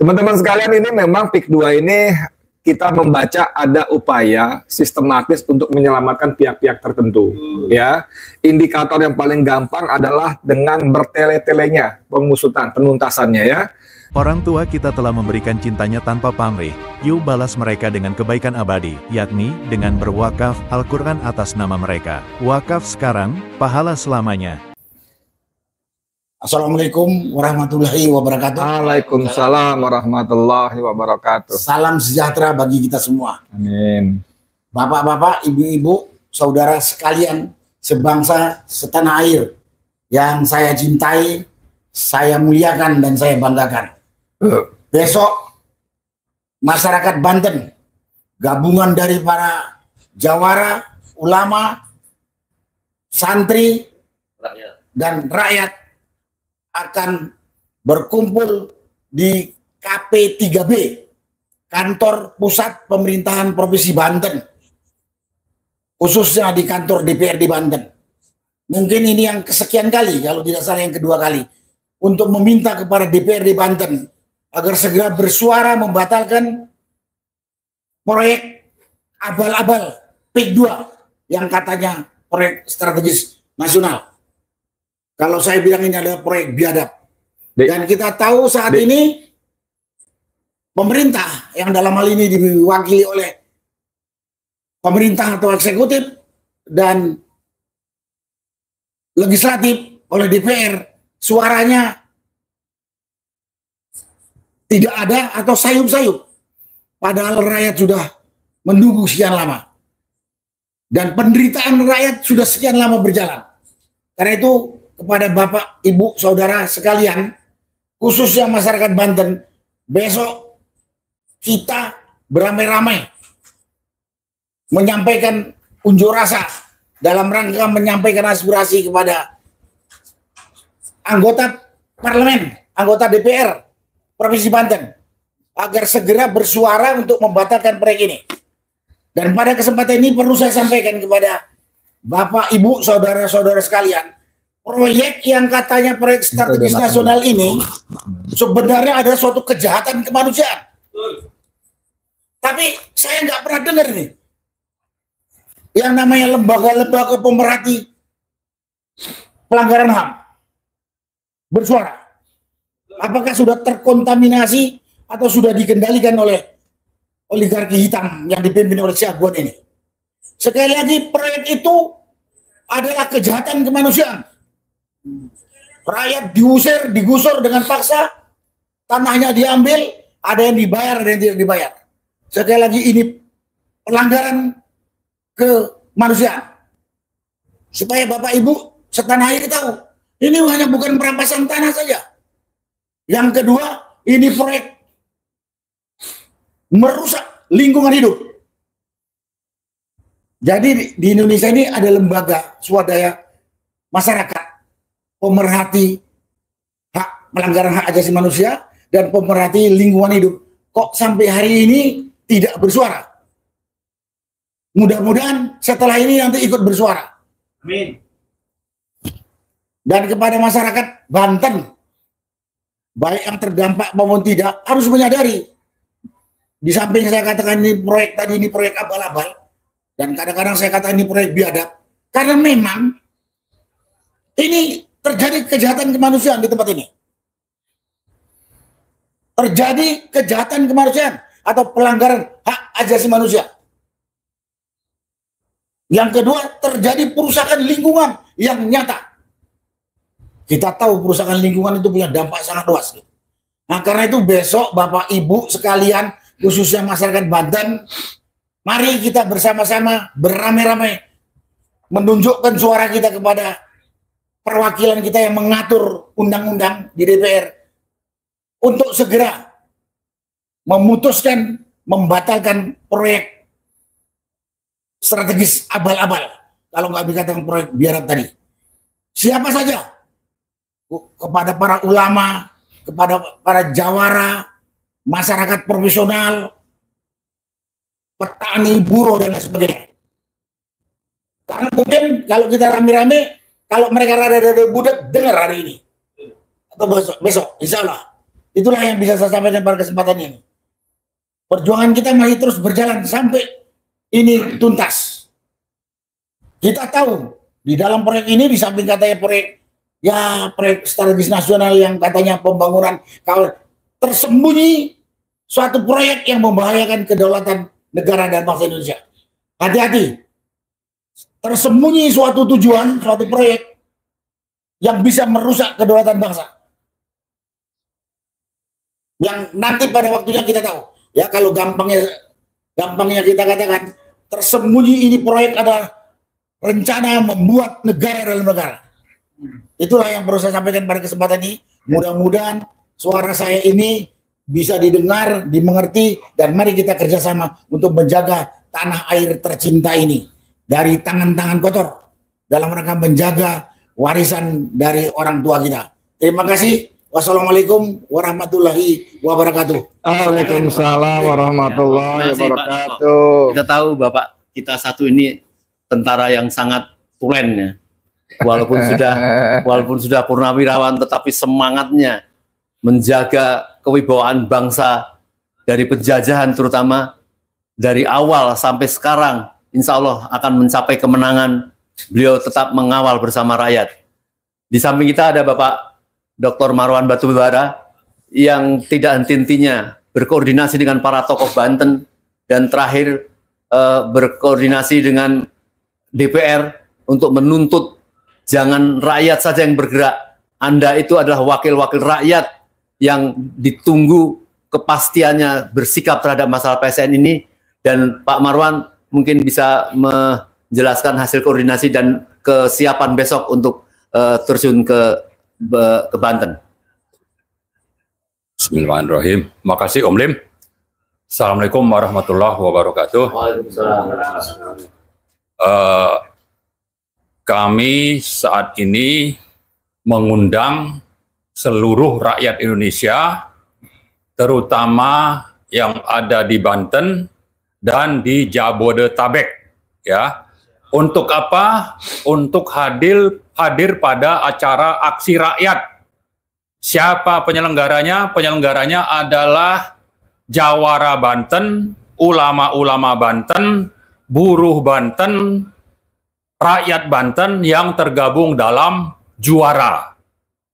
Teman-teman sekalian, ini memang PIK 2 ini kita membaca ada upaya sistematis untuk menyelamatkan pihak-pihak tertentu. Ya, indikator yang paling gampang adalah dengan bertele-telenya pengusutan, penuntasannya ya. Orang tua kita telah memberikan cintanya tanpa pamrih, yuk balas mereka dengan kebaikan abadi, yakni dengan berwakaf Al-Quran atas nama mereka. Wakaf sekarang, pahala selamanya. Assalamualaikum warahmatullahi wabarakatuh. Waalaikumsalam warahmatullahi wabarakatuh. Salam sejahtera bagi kita semua. Amin. Bapak-bapak, ibu-ibu, saudara sekalian, sebangsa, setanah air yang saya cintai, saya muliakan dan saya banggakan. Besok masyarakat Banten, gabungan dari para jawara, ulama, santri, dan rakyat akan berkumpul di KP3B, kantor pusat pemerintahan Provinsi Banten, khususnya di kantor DPRD Banten. Mungkin ini yang kesekian kali, kalau tidak salah yang kedua kali, untuk meminta kepada DPRD Banten agar segera bersuara membatalkan proyek abal-abal PIK 2 yang katanya proyek strategis nasional. Kalau saya bilang ini adalah proyek biadab. Dan kita tahu saat ini pemerintah yang dalam hal ini diwakili oleh pemerintah atau eksekutif dan legislatif oleh DPR, suaranya tidak ada atau sayup-sayup. Padahal rakyat sudah menunggu sekian lama. Dan penderitaan rakyat sudah sekian lama berjalan. Karena itu kepada Bapak, Ibu, Saudara sekalian, khususnya masyarakat Banten, besok kita beramai-ramai menyampaikan unjuk rasa dalam rangka menyampaikan aspirasi kepada anggota parlemen, anggota DPR Provinsi Banten, agar segera bersuara untuk membatalkan proyek ini. Dan pada kesempatan ini perlu saya sampaikan kepada Bapak, Ibu, Saudara-saudara sekalian, proyek yang katanya proyek strategis nasional ini sebenarnya ada suatu kejahatan kemanusiaan. Tapi saya nggak pernah dengar nih yang namanya lembaga-lembaga pemerhati pelanggaran HAM bersuara. Apakah sudah terkontaminasi atau sudah dikendalikan oleh oligarki hitam yang dipimpin oleh Siaguan ini? Sekali lagi, proyek itu adalah kejahatan kemanusiaan. Rakyat diusir, digusur dengan paksa, tanahnya diambil, ada yang dibayar, ada yang tidak dibayar. Sekali lagi, ini pelanggaran kemanusiaan. Supaya Bapak Ibu setanah air tahu, ini hanya bukan perampasan tanah saja. Yang kedua, ini proyek merusak lingkungan hidup. Jadi di Indonesia ini ada lembaga swadaya masyarakat, pemerhati pelanggaran hak asasi manusia dan pemerhati lingkungan hidup. Kok sampai hari ini tidak bersuara? Mudah-mudahan setelah ini nanti ikut bersuara. Amin. Dan kepada masyarakat Banten, baik yang terdampak maupun tidak, harus menyadari. Di samping saya katakan ini proyek tadi, ini proyek abal-abal, dan kadang-kadang saya katakan ini proyek biadab, karena memang ini terjadi kejahatan kemanusiaan di tempat ini. Terjadi kejahatan kemanusiaan atau pelanggaran hak asasi manusia. Yang kedua, terjadi perusakan lingkungan yang nyata. Kita tahu perusakan lingkungan itu punya dampak sangat luas. Nah, karena itu besok Bapak Ibu sekalian, khususnya masyarakat Banten, mari kita bersama-sama beramai-ramai menunjukkan suara kita kepada perwakilan kita yang mengatur undang-undang di DPR untuk segera memutuskan membatalkan proyek strategis abal-abal, kalau nggak dikatakan proyek biadab tadi. Siapa saja, kepada para ulama, kepada para jawara, masyarakat profesional, petani, buruh, dan lain sebagainya. Karena mungkin kalau kita rame-rame, kalau mereka rada-rada budak, dengar hari ini atau besok, insya Allah. Itulah yang bisa saya sampaikan pada kesempatan ini. Perjuangan kita masih terus berjalan sampai ini tuntas. Kita tahu di dalam proyek ini, di samping katanya proyek strategis nasional yang katanya pembangunan, kalau tersembunyi suatu proyek yang membahayakan kedaulatan negara dan bangsa Indonesia. Hati-hati. Tersembunyi suatu tujuan, suatu proyek yang bisa merusak kedaulatan bangsa. Yang nanti pada waktunya kita tahu. Ya, kalau gampangnya kita katakan, tersembunyi ini proyek adalah rencana membuat negara dalam negara. Itulah yang perlu saya sampaikan pada kesempatan ini. Mudah-mudahan suara saya ini bisa didengar, dimengerti, dan mari kita kerjasama untuk menjaga tanah air tercinta ini dari tangan-tangan kotor dalam rangka menjaga warisan dari orang tua kita. Terima kasih. Wassalamualaikum warahmatullahi wabarakatuh. Waalaikumsalam warahmatullahi wabarakatuh. Kita tahu Bapak kita satu ini tentara yang sangat tulen ya. Walaupun sudah purnawirawan, tetapi semangatnya menjaga kewibawaan bangsa dari penjajahan, terutama dari awal sampai sekarang, insya Allah akan mencapai kemenangan. Beliau tetap mengawal bersama rakyat. Di samping kita ada Bapak Dr. Marwan Batubara yang tidak henti-hentinya berkoordinasi dengan para tokoh Banten dan terakhir berkoordinasi dengan DPR untuk menuntut jangan rakyat saja yang bergerak. Anda itu adalah wakil-wakil rakyat yang ditunggu kepastiannya bersikap terhadap masalah PSN ini, dan Pak Marwan mungkin bisa menjelaskan hasil koordinasi dan kesiapan besok untuk terjun ke Banten. Bismillahirrahmanirrahim. Makasih Om Lim. Assalamualaikum warahmatullahi wabarakatuh. Kami saat ini mengundang seluruh rakyat Indonesia, terutama yang ada di Banten dan di Jabodetabek, ya. Untuk apa? Untuk hadir pada acara aksi rakyat. Siapa penyelenggaranya? Penyelenggaranya adalah Jawara Banten, ulama-ulama Banten, buruh Banten, rakyat Banten yang tergabung dalam Juara.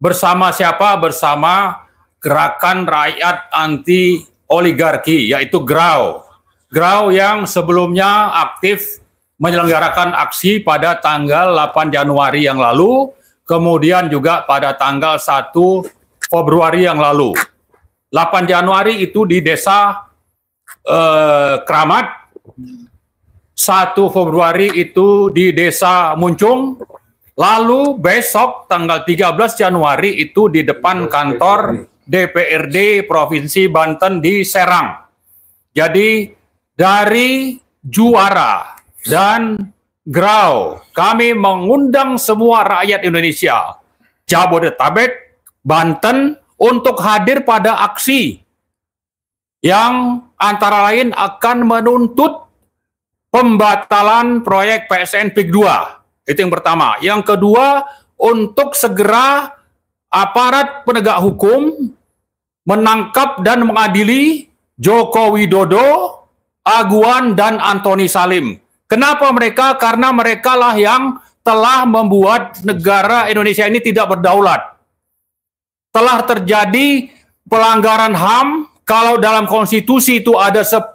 Bersama siapa? Bersama Gerakan Rakyat Anti Oligarki, yaitu GRAO. GRAO yang sebelumnya aktif menyelenggarakan aksi pada tanggal 8 Januari yang lalu, kemudian juga pada tanggal 1 Februari yang lalu. 8 Januari itu di desa Kramat, 1 Februari itu di desa Muncung, lalu besok tanggal 13 Januari itu di depan kantor DPRD Provinsi Banten di Serang. Jadi dari Juara dan GRAO, kami mengundang semua rakyat Indonesia, Jabodetabek, Banten, untuk hadir pada aksi yang antara lain akan menuntut pembatalan proyek PSN PIK 2. Itu yang pertama. Yang kedua, untuk segera aparat penegak hukum menangkap dan mengadili Joko Widodo, Aguan, dan Antoni Salim. Kenapa mereka? Karena mereka lah yang telah membuat negara Indonesia ini tidak berdaulat. Telah terjadi pelanggaran HAM, kalau dalam konstitusi itu ada 10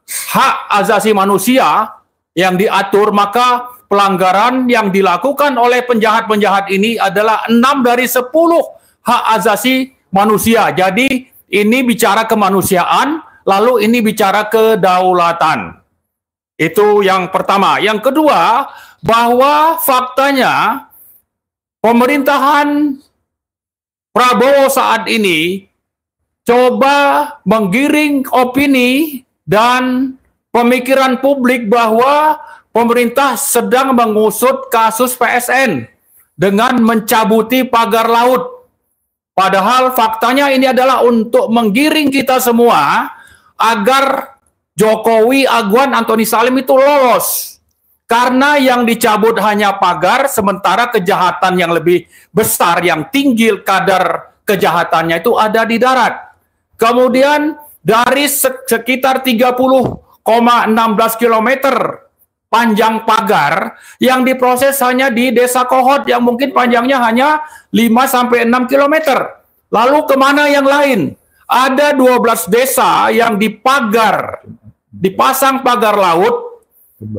hak asasi manusia yang diatur, maka pelanggaran yang dilakukan oleh penjahat-penjahat ini adalah 6 dari 10 hak asasi manusia. Jadi ini bicara kemanusiaan, lalu ini bicara kedaulatan. Itu yang pertama. Yang kedua, bahwa faktanya pemerintahan Prabowo saat ini coba menggiring opini dan pemikiran publik bahwa pemerintah sedang mengusut kasus PSN dengan mencabuti pagar laut. Padahal faktanya ini adalah untuk menggiring kita semua agar Jokowi, Aguan, Antoni Salim itu lolos. Karena yang dicabut hanya pagar, sementara kejahatan yang lebih besar, yang tinggi kadar kejahatannya itu ada di darat. Kemudian dari sekitar 30,16 km panjang pagar yang diproses hanya di Desa Kohot yang mungkin panjangnya hanya 5-6 km. Lalu kemana yang lain? Ada 12 desa yang dipasang pagar laut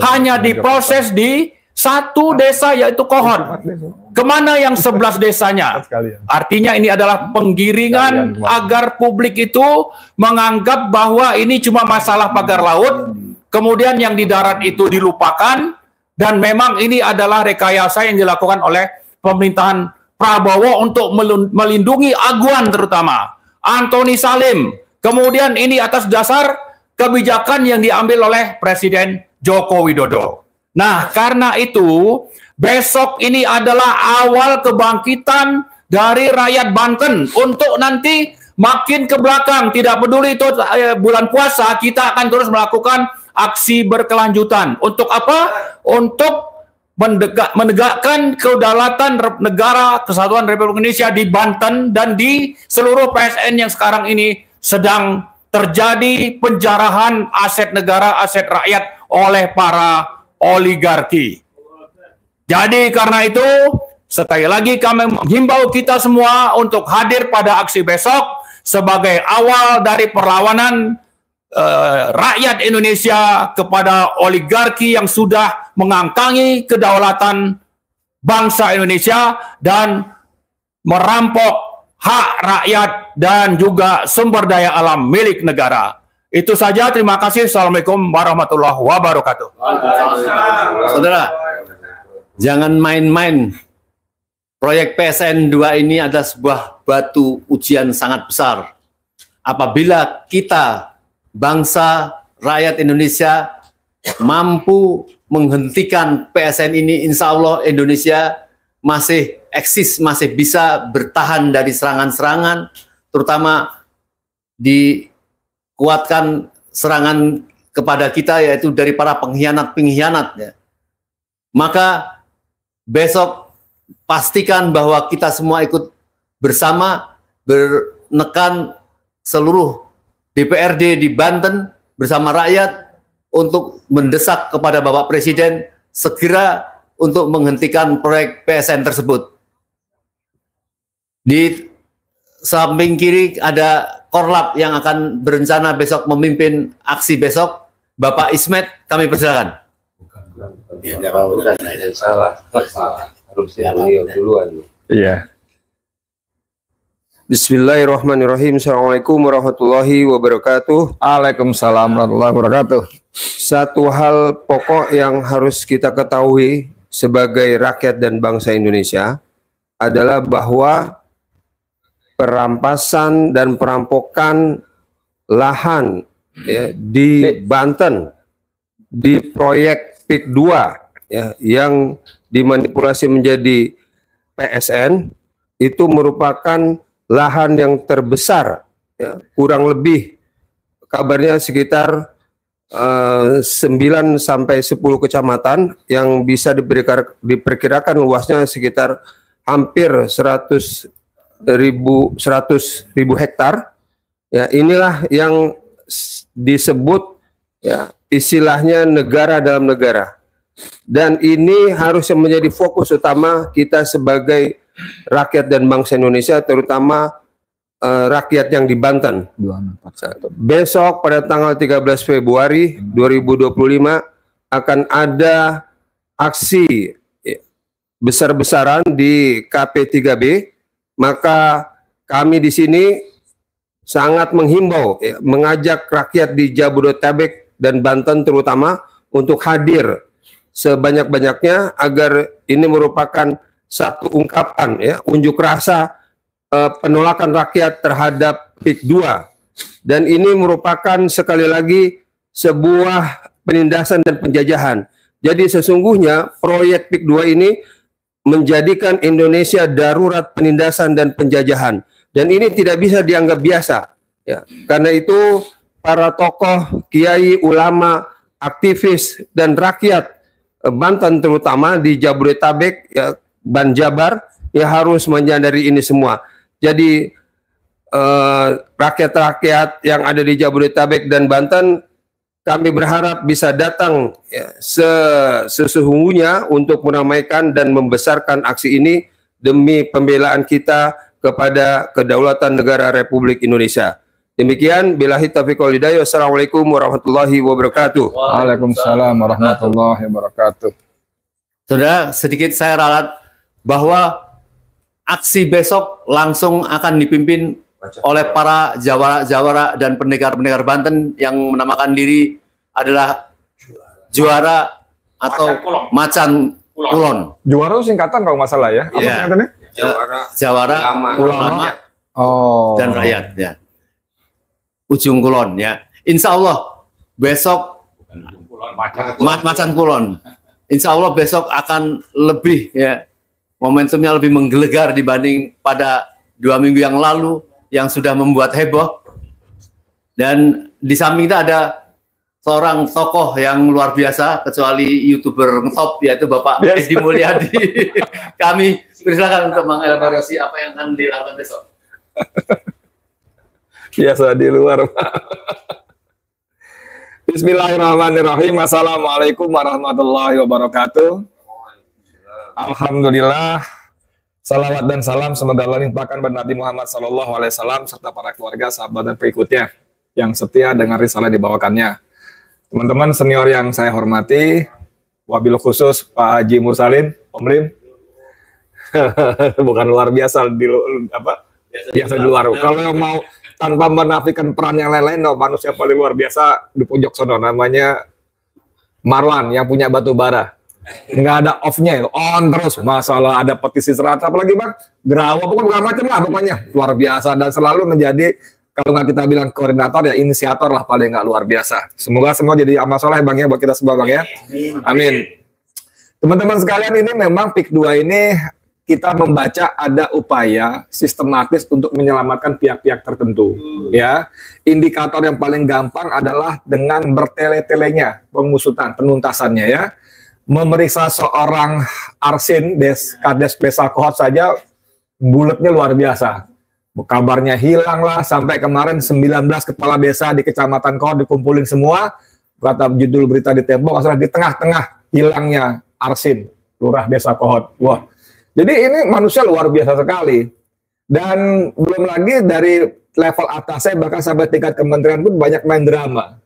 hanya diproses di satu desa yaitu Kohot. Kemana yang 11 desanya? Artinya ini adalah penggiringan agar publik itu menganggap bahwa ini cuma masalah pagar laut, kemudian yang di darat itu dilupakan, dan memang ini adalah rekayasa yang dilakukan oleh pemerintahan Prabowo untuk melindungi aguan terutama Antoni Salim. Kemudian ini atas dasar kebijakan yang diambil oleh Presiden Joko Widodo. Nah, karena itu besok ini adalah awal kebangkitan dari rakyat Banten untuk nanti makin ke belakang, tidak peduli itu bulan puasa, kita akan terus melakukan aksi berkelanjutan. Untuk apa? Untuk menegakkan kedaulatan negara Kesatuan Republik Indonesia di Banten dan di seluruh PSN yang sekarang ini sedang terjadi penjarahan aset negara, aset rakyat oleh para oligarki. Jadi karena itu, sekali lagi kami menghimbau kita semua untuk hadir pada aksi besok sebagai awal dari perlawanan rakyat Indonesia kepada oligarki yang sudah mengangkangi kedaulatan bangsa Indonesia dan merampok hak rakyat dan juga sumber daya alam milik negara. Itu saja, terima kasih. Assalamualaikum warahmatullahi wabarakatuh. Saudara, jangan main-main. Proyek PSN 2 ini adalah sebuah batu ujian sangat besar. Apabila kita, bangsa, rakyat Indonesia, mampu menghentikan PSN ini, insya Allah Indonesia masih eksis, masih bisa bertahan dari serangan-serangan, terutama dikuatkan serangan kepada kita, yaitu dari para pengkhianat-pengkhianat. Ya. Maka besok pastikan bahwa kita semua ikut bersama menekan seluruh DPRD di Banten bersama rakyat untuk mendesak kepada Bapak Presiden segera untuk menghentikan proyek PSN tersebut. Di samping kiri ada Korlap yang akan berencana besok memimpin aksi besok. Bapak Ismet, kami persilakan. Salah. Harusnya duluan. Iya. Bismillahirrahmanirrahim. Assalamualaikum warahmatullahi wabarakatuh. Waalaikumsalam warahmatullahi wabarakatuh. Satu hal pokok yang harus kita ketahui sebagai rakyat dan bangsa Indonesia adalah bahwa perampasan dan perampokan lahan ya, di Banten di proyek PIK 2 ya, yang dimanipulasi menjadi PSN itu merupakan lahan yang terbesar, ya, kurang lebih kabarnya sekitar 9 sampai 10 kecamatan yang bisa diperkirakan luasnya sekitar hampir 100.000 hektar. Ya, inilah yang disebut ya istilahnya negara dalam negara. Dan ini harusnya menjadi fokus utama kita sebagai rakyat dan bangsa Indonesia, terutama rakyat yang di Banten. Besok pada tanggal 13 Februari 2025 akan ada aksi besar-besaran di KP3B. Maka kami di sini sangat menghimbau, ya, mengajak rakyat di Jabodetabek dan Banten terutama untuk hadir sebanyak-banyaknya agar ini merupakan satu ungkapan, ya, unjuk rasa penolakan rakyat terhadap PIK 2. Dan ini merupakan sekali lagi sebuah penindasan dan penjajahan. Jadi sesungguhnya proyek PIK 2 ini menjadikan Indonesia darurat penindasan dan penjajahan. Dan ini tidak bisa dianggap biasa. Ya. Karena itu para tokoh, kiai, ulama, aktivis, dan rakyat Banten terutama di Jabodetabek, ya, Ban Jabar, ya harus menyadari ini semua. Jadi rakyat-rakyat yang ada di Jabodetabek dan Banten, kami berharap bisa datang ya, sesungguhnya untuk meramaikan dan membesarkan aksi ini demi pembelaan kita kepada kedaulatan negara Republik Indonesia. Demikian, billahi taufiq wal hidayah. Assalamualaikum warahmatullahi wabarakatuh. Waalaikumsalam warahmatullahi wabarakatuh. Saudara, sedikit saya ralat bahwa aksi besok langsung akan dipimpin oleh para jawara-jawara dan pendekar-pendekar Banten yang menamakan diri adalah juara atau Macan Kulon. Juara itu singkatan kalau nggak salah ya. Apa Ya. singkatannya? Jawara, ulama, dan rakyat. Ya. Ujung Kulon ya. Insya Allah besok Macan Kulon. Insya Allah besok akan lebih ya, momentumnya lebih menggelegar dibanding pada 2 minggu yang lalu yang sudah membuat heboh. Dan di samping kita ada seorang tokoh yang luar biasa, kecuali YouTuber top, yaitu Bapak Edi Mulyadi. Kami persilakan untuk mengelaborasi apa yang akan dilakukan besok. Biasa di luar. Bismillahirrahmanirrahim. Assalamualaikum warahmatullahi wabarakatuh. Alhamdulillah. Salawat dan salam semoga Allah limpahkan kepada Nabi Muhammad SAW serta para keluarga, sahabat dan pengikutnya yang setia dengan risalah dibawakannya. Teman-teman senior yang saya hormati, wabil khusus Pak Haji Mursalin, Om Lim. Bukan luar biasa biasa di luar. Kalau mau tanpa menafikan peran yang lain-lain, manusia paling luar biasa di pojok sono namanya Marwan yang punya batu bara. Nggak ada off-nya, on terus. Masalah ada petisi serata, apalagi Bang, Gerawa, pokoknya macam lah pokoknya. Luar biasa dan selalu menjadi, kalau nggak kita bilang koordinator ya inisiator lah paling nggak luar biasa. Semoga semua jadi amal soleh Bang ya buat kita semua Bang ya. Amin. Teman-teman sekalian, ini memang PIK 2 ini kita membaca ada upaya sistematis untuk menyelamatkan pihak-pihak tertentu. Ya, indikator yang paling gampang adalah dengan bertele-telenya pengusutan, penuntasannya ya. Memeriksa seorang Arsin, Kades Desa Kohot saja bulatnya luar biasa. Kabarnya hilang lah, sampai kemarin 19 kepala desa di Kecamatan Kohot dikumpulin semua. Kata judul berita di Tempo, masalah di tengah-tengah hilangnya Arsin, Lurah Desa Kohot. Wah. Jadi ini manusia luar biasa sekali. Dan belum lagi dari level atasnya, bahkan sampai tingkat kementerian pun banyak main drama.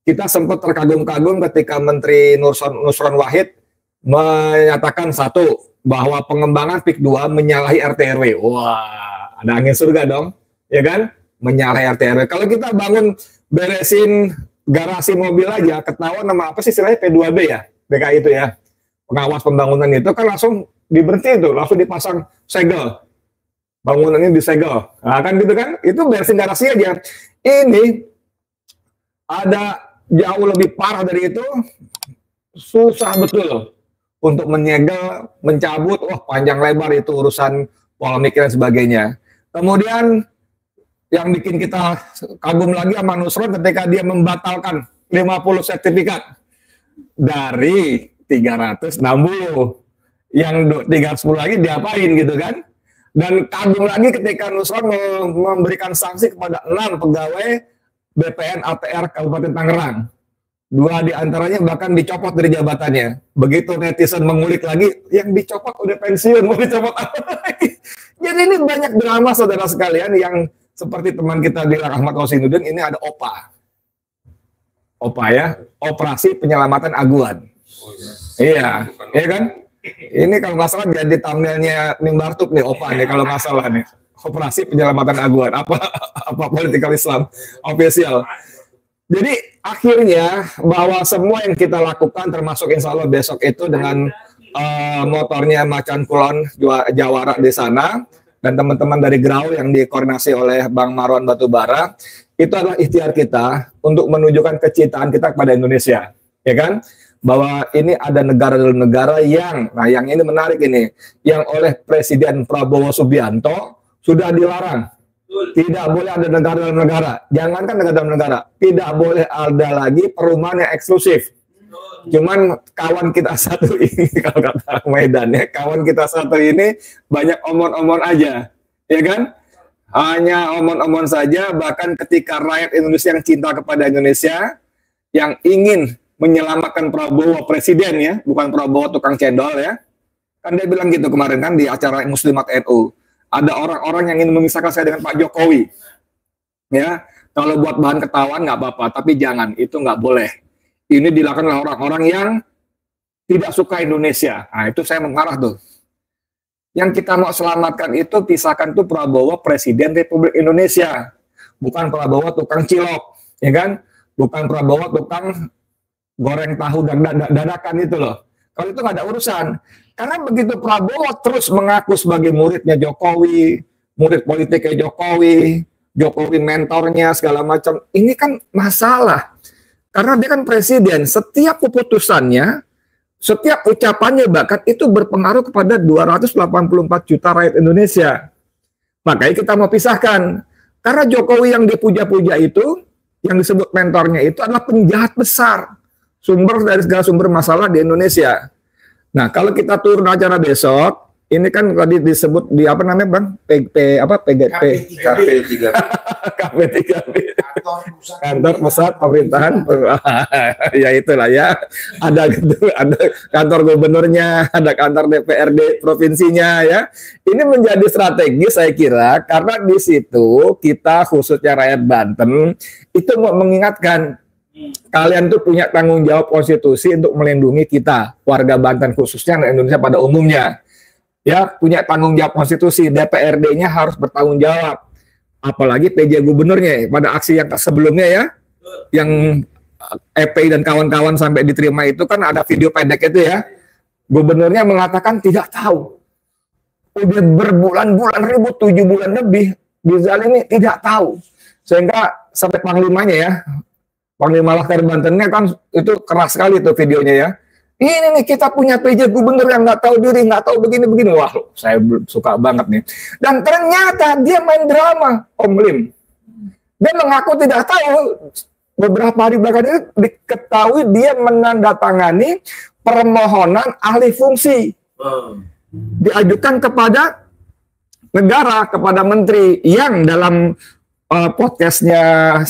Kita sempat terkagum-kagum ketika Menteri Nusron Wahid menyatakan satu, bahwa pengembangan PIK 2 menyalahi RT/RW. Wah, ada angin surga dong, ya kan? Menyalahi RT/RW. Kalau kita bangun beresin garasi mobil aja, ketahuan nama apa sih istilahnya P2B ya, DKI itu ya, pengawas pembangunan itu kan langsung diberhenti itu, langsung dipasang segel, bangunannya disegel, nah, kan gitu kan, itu beresin garasi aja. Ini ada jauh lebih parah dari itu, susah betul untuk menyegel, mencabut, wah panjang lebar itu urusan polemik dan sebagainya. Kemudian yang bikin kita kagum lagi sama Nusron ketika dia membatalkan 50 sertifikat dari 360. Yang 310 lagi diapain gitu kan. Dan kagum lagi ketika Nusron memberikan sanksi kepada 6 pegawai BPN ATR Kabupaten Tangerang. 2 diantaranya bahkan dicopot dari jabatannya. Begitu netizen mengulik lagi, yang dicopot udah pensiun, mau dicopot apa lagi. Jadi ini banyak drama saudara sekalian yang seperti teman kita bilang Ahmad Rosinuddin, ini ada OPA. OPA ya, Operasi Penyelamatan Aguan. Iya, iya kan? Ini kalau nggak salah jadi thumbnailnya Ning Bartuk nih, OPA nih kalau nggak salah nih. Operasi Penyelamatan Aguan, apa Political Islam official. Jadi akhirnya bahwa semua yang kita lakukan termasuk insya Allah besok itu dengan motornya Macan Kulon Jawara di sana dan teman-teman dari Grau yang dikoordinasi oleh Bang Marwan Batubara, itu adalah ikhtiar kita untuk menunjukkan kecintaan kita kepada Indonesia, ya kan? Bahwa ini ada negara dalam negara yang, nah yang ini menarik ini, yang oleh Presiden Prabowo Subianto sudah dilarang. Tidak boleh ada negara dalam negara. Jangankan negara dalam negara, tidak boleh ada lagi perumahan yang eksklusif. Cuman kawan kita satu ini, kalau kata Medan ya, kawan kita satu ini banyak omon-omon aja, ya kan? Hanya omon-omon saja, bahkan ketika rakyat Indonesia yang cinta kepada Indonesia, yang ingin menyelamatkan Prabowo presiden ya, bukan Prabowo tukang cendol ya. Kan dia bilang gitu kemarin kan di acara Muslimat NU. Ada orang-orang yang ingin memisahkan saya dengan Pak Jokowi. Ya, kalau buat bahan ketahuan nggak apa-apa, tapi jangan, itu nggak boleh. Ini dilakukan oleh orang-orang yang tidak suka Indonesia. Nah, itu saya mengarah tuh. Yang kita mau selamatkan itu, pisahkan tuh Prabowo Presiden Republik Indonesia. Bukan Prabowo tukang cilok, ya kan? Bukan Prabowo tukang goreng tahu dadakan itu loh. Kalau itu nggak ada urusan. Karena begitu Prabowo terus mengaku sebagai muridnya Jokowi, murid politiknya Jokowi, Jokowi mentornya segala macam, ini kan masalah. Karena dia kan presiden, setiap keputusannya, setiap ucapannya bahkan itu berpengaruh kepada 284 juta rakyat Indonesia. Makanya kita mau pisahkan. Karena Jokowi yang dipuja-puja itu, yang disebut mentornya itu adalah penjahat besar. Sumber dari segala sumber masalah di Indonesia. Nah, kalau kita turun acara besok, ini kan tadi disebut di apa namanya Bang? KP3B. Kantor Pusat Pemerintahan. Ya itulah ya. Ada kantor gubernurnya, ada kantor DPRD provinsinya ya. Ini menjadi strategi saya kira karena di situ kita khususnya rakyat Banten itu mau mengingatkan kalian tuh punya tanggung jawab konstitusi untuk melindungi kita, warga Banten khususnya dan Indonesia pada umumnya. Ya, punya tanggung jawab konstitusi, DPRD-nya harus bertanggung jawab. Apalagi PJ gubernurnya pada aksi yang sebelumnya ya, yang EPI dan kawan-kawan sampai diterima itu kan ada video pendek itu ya. Gubernurnya mengatakan tidak tahu. Udah berbulan-bulan ribut, 7 bulan lebih, dizalimi tidak tahu. Sehingga sampai panglimanya ya, Panglima Laskar Bantennya kan itu keras sekali tuh videonya ya. Ini nih kita punya PJ gubernur yang nggak tahu diri, nggak tahu begini-begini. Wah, saya suka banget nih. Dan ternyata dia main drama, Om Lim. Dia mengaku tidak tahu. Beberapa hari belakang itu diketahui dia menandatangani permohonan alih fungsi. Diajukan kepada negara, kepada menteri yang dalam podcastnya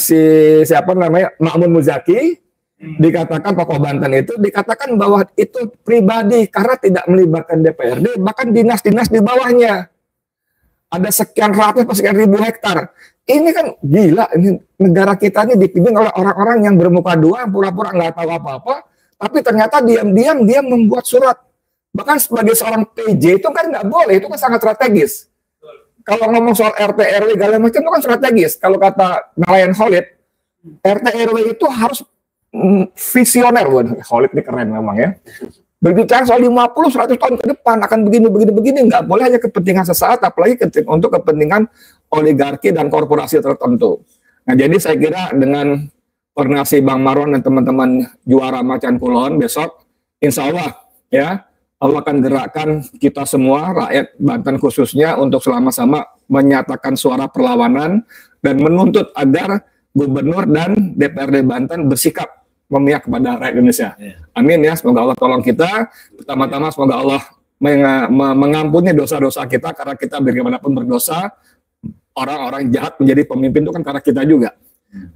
siapa namanya Ma'mun Muzaki dikatakan tokoh Banten itu dikatakan bahwa itu pribadi karena tidak melibatkan DPRD, bahkan dinas-dinas di bawahnya ada sekian ratus atau sekian ribu hektar. Ini kan gila, ini negara kita ini dipimpin oleh orang-orang yang bermuka dua, pura-pura nggak tahu apa-apa, tapi ternyata diam-diam dia membuat surat. Bahkan sebagai seorang PJ itu kan nggak boleh, itu kan sangat strategis. Kalau ngomong soal RT RW segala macam itu kan strategis. Kalau kata Nelayan Khalid, RT RW itu harus visioner. Khalid ini keren memang ya. Berbicara soal 50-100 tahun ke depan akan begini, nggak boleh hanya kepentingan sesaat, apalagi untuk kepentingan oligarki dan korporasi tertentu. Nah, jadi saya kira dengan koordinasi Bang Marwan dan teman-teman Juara Macan Kulon besok, insya Allah ya, Allah akan gerakkan kita semua, rakyat Banten khususnya, untuk sama-sama menyatakan suara perlawanan dan menuntut agar Gubernur dan DPRD Banten bersikap memihak kepada rakyat Indonesia. Amin ya, semoga Allah tolong kita. Pertama-tama semoga Allah mengampuni dosa-dosa kita, karena kita bagaimanapun berdosa. Orang-orang jahat menjadi pemimpin itu kan karena kita juga.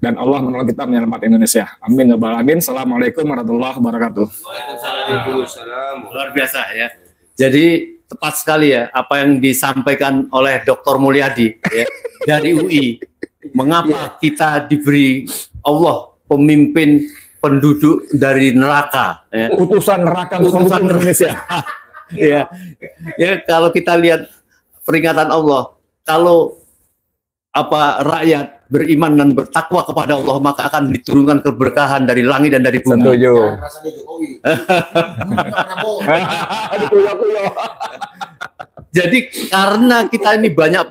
Dan Allah menolong kita menyelamatkan Indonesia. Amin ya rabbal alamin. Assalamualaikum warahmatullahi wabarakatuh. Luar biasa ya. Jadi tepat sekali ya apa yang disampaikan oleh Dr. Mulyadi ya, dari UI. Mengapa kita diberi Allah pemimpin penduduk dari neraka? Ya. Utusan neraka untuk Indonesia. Ya, ya kalau kita lihat peringatan Allah, kalau rakyat beriman dan bertakwa kepada Allah, maka akan diturunkan keberkahan dari langit dan dari bumi. Setuju. Jadi karena kita ini banyak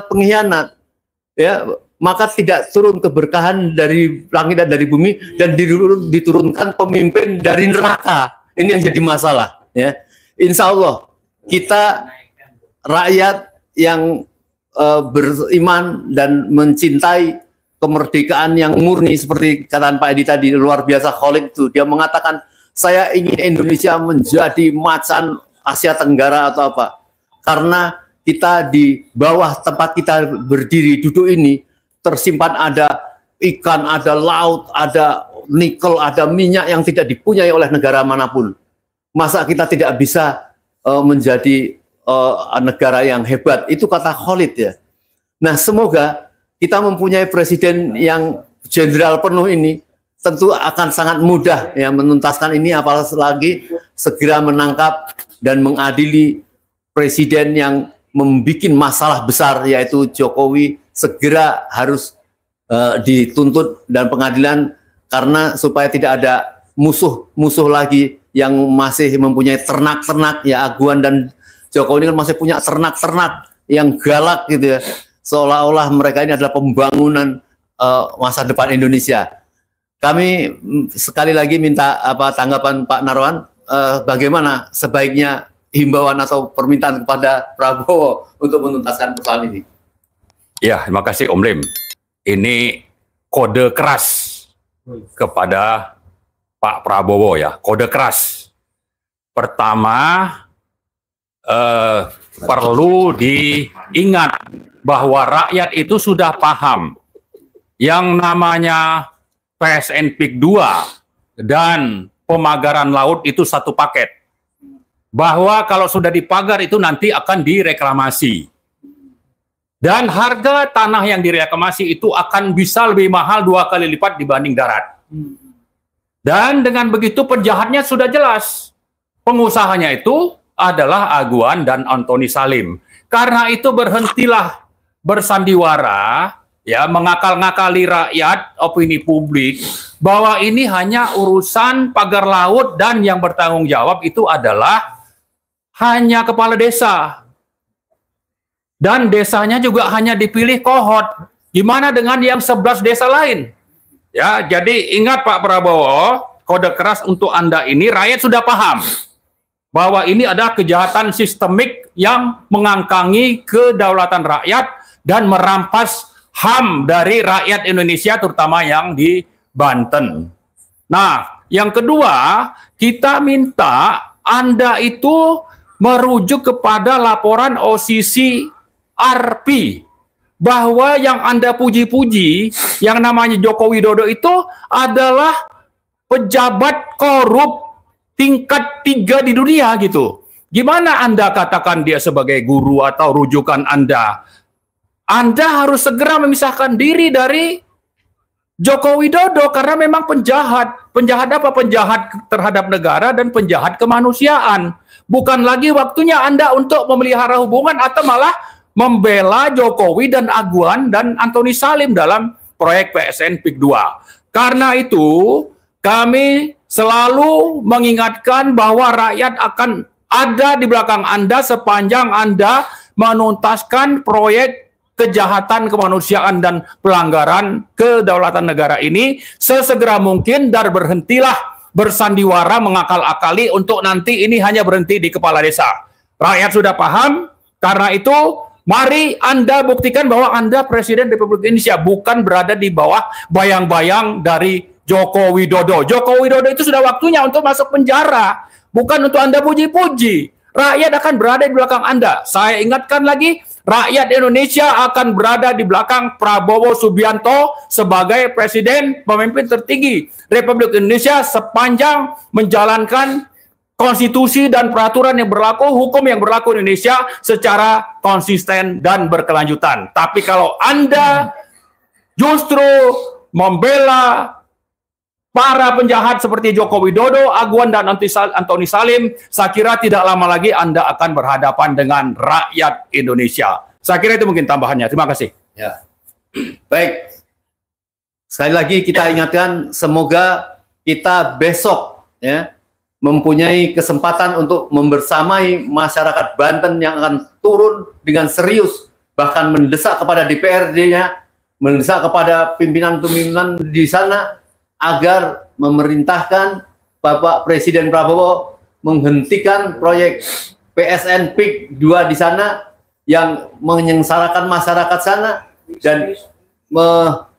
pengkhianat, ya, maka tidak turun keberkahan dari langit dan dari bumi, dan diturunkan pemimpin dari neraka. Ini yang jadi masalah. Ya, Insya Allah kita rakyat yang beriman dan mencintai kemerdekaan yang murni, seperti kataan Pak Edi tadi, luar biasa Khalid itu. Dia mengatakan, saya ingin Indonesia menjadi macan Asia Tenggara atau apa. Karena kita di bawah tempat kita berdiri duduk ini tersimpan ada ikan, ada laut, ada nikel, ada minyak yang tidak dipunyai oleh negara manapun. Masa kita tidak bisa menjadi negara yang hebat? Itu kata Khalid ya. Nah, semoga kita mempunyai presiden yang jenderal penuh ini, tentu akan sangat mudah ya menuntaskan ini, apalagi segera menangkap dan mengadili presiden yang membuat masalah besar, yaitu Jokowi. Segera harus dituntut dan pengadilan, karena supaya tidak ada musuh lagi yang masih mempunyai ternak-ternak ya. Aguan dan Jokowi ini kan masih punya ternak-ternak yang galak gitu ya, seolah-olah mereka ini adalah pembangunan masa depan Indonesia. Kami sekali lagi minta tanggapan Pak Narwan, bagaimana sebaiknya himbauan atau permintaan kepada Prabowo untuk menuntaskan persoalan ini. Ya, terima kasih Om Lim. Ini kode keras kepada Pak Prabowo ya, kode keras. Pertama, perlu diingat bahwa rakyat itu sudah paham yang namanya PSN PIK 2 dan pemagaran laut itu satu paket. Bahwa kalau sudah dipagar itu nanti akan direklamasi. Dan harga tanah yang direklamasi itu akan bisa lebih mahal 2 kali lipat dibanding darat. Dan dengan begitu penjahatnya sudah jelas. Pengusahanya itu adalah Aguan dan Antoni Salim. Karena itu berhentilah bersandiwara, ya, mengakal-ngakali rakyat, opini publik, bahwa ini hanya urusan pagar laut dan yang bertanggung jawab itu adalah hanya kepala desa. Dan desanya juga hanya dipilih kohort. Gimana dengan yang 11 desa lain? Ya, jadi ingat Pak Prabowo, kode keras untuk Anda ini, rakyat sudah paham bahwa ini adalah kejahatan sistemik yang mengangkangi kedaulatan rakyat dan merampas HAM dari rakyat Indonesia, terutama yang di Banten. Nah, yang kedua, kita minta Anda itu merujuk kepada laporan OCC RP, bahwa yang Anda puji-puji, yang namanya Joko Widodo itu adalah pejabat korup tingkat 3 di dunia gitu. Gimana Anda katakan dia sebagai guru atau rujukan Anda? Anda harus segera memisahkan diri dari Joko Widodo karena memang penjahat. Penjahat apa? Penjahat terhadap negara dan penjahat kemanusiaan. Bukan lagi waktunya Anda untuk memelihara hubungan atau malah membela Jokowi dan Aguan dan Antoni Salim dalam proyek PSN PIK 2. Karena itu, kami selalu mengingatkan bahwa rakyat akan ada di belakang Anda sepanjang Anda menuntaskan proyek kejahatan kemanusiaan dan pelanggaran kedaulatan negara ini sesegera mungkin, dan berhentilah bersandiwara mengakal-akali untuk nanti ini hanya berhenti di kepala desa. Rakyat sudah paham, karena itu mari Anda buktikan bahwa Anda Presiden Republik Indonesia, bukan berada di bawah bayang-bayang dari Joko Widodo. Joko Widodo itu sudah waktunya untuk masuk penjara, bukan untuk Anda puji-puji. Rakyat akan berada di belakang Anda. Saya ingatkan lagi, rakyat Indonesia akan berada di belakang Prabowo Subianto sebagai Presiden pemimpin tertinggi Republik Indonesia sepanjang menjalankan konstitusi dan peraturan yang berlaku, hukum yang berlaku di Indonesia secara konsisten dan berkelanjutan. Tapi kalau Anda justru membela para penjahat seperti Joko Widodo, Aguan dan Antoni Salim, saya kira tidak lama lagi Anda akan berhadapan dengan rakyat Indonesia. Saya kira itu mungkin tambahannya. Terima kasih. Ya. Baik. Sekali lagi kita ingatkan, semoga kita besok ya mempunyai kesempatan untuk membersamai masyarakat Banten yang akan turun dengan serius, bahkan mendesak kepada DPRD-nya, mendesak kepada pimpinan-pimpinan di sana agar memerintahkan Bapak Presiden Prabowo menghentikan proyek PSN PIK 2 di sana yang menyengsarakan masyarakat sana dan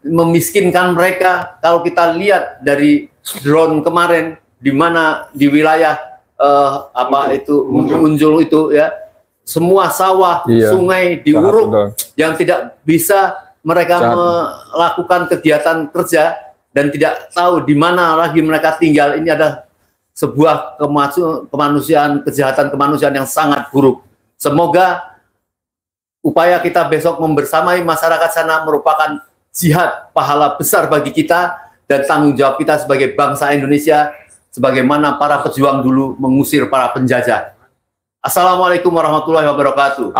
memiskinkan mereka. Kalau kita lihat dari drone kemarin, di mana di wilayah Unjul itu ya, semua sawah, sungai diuruk, yang tidak bisa mereka melakukan kegiatan kerja dan tidak tahu di mana lagi mereka tinggal. Ini adalah sebuah kemanusiaan, kejahatan kemanusiaan yang sangat buruk. Semoga upaya kita besok membersamai masyarakat sana merupakan jihad pahala besar bagi kita dan tanggung jawab kita sebagai bangsa Indonesia, sebagaimana para pejuang dulu mengusir para penjajah. Assalamualaikum warahmatullahi wabarakatuh.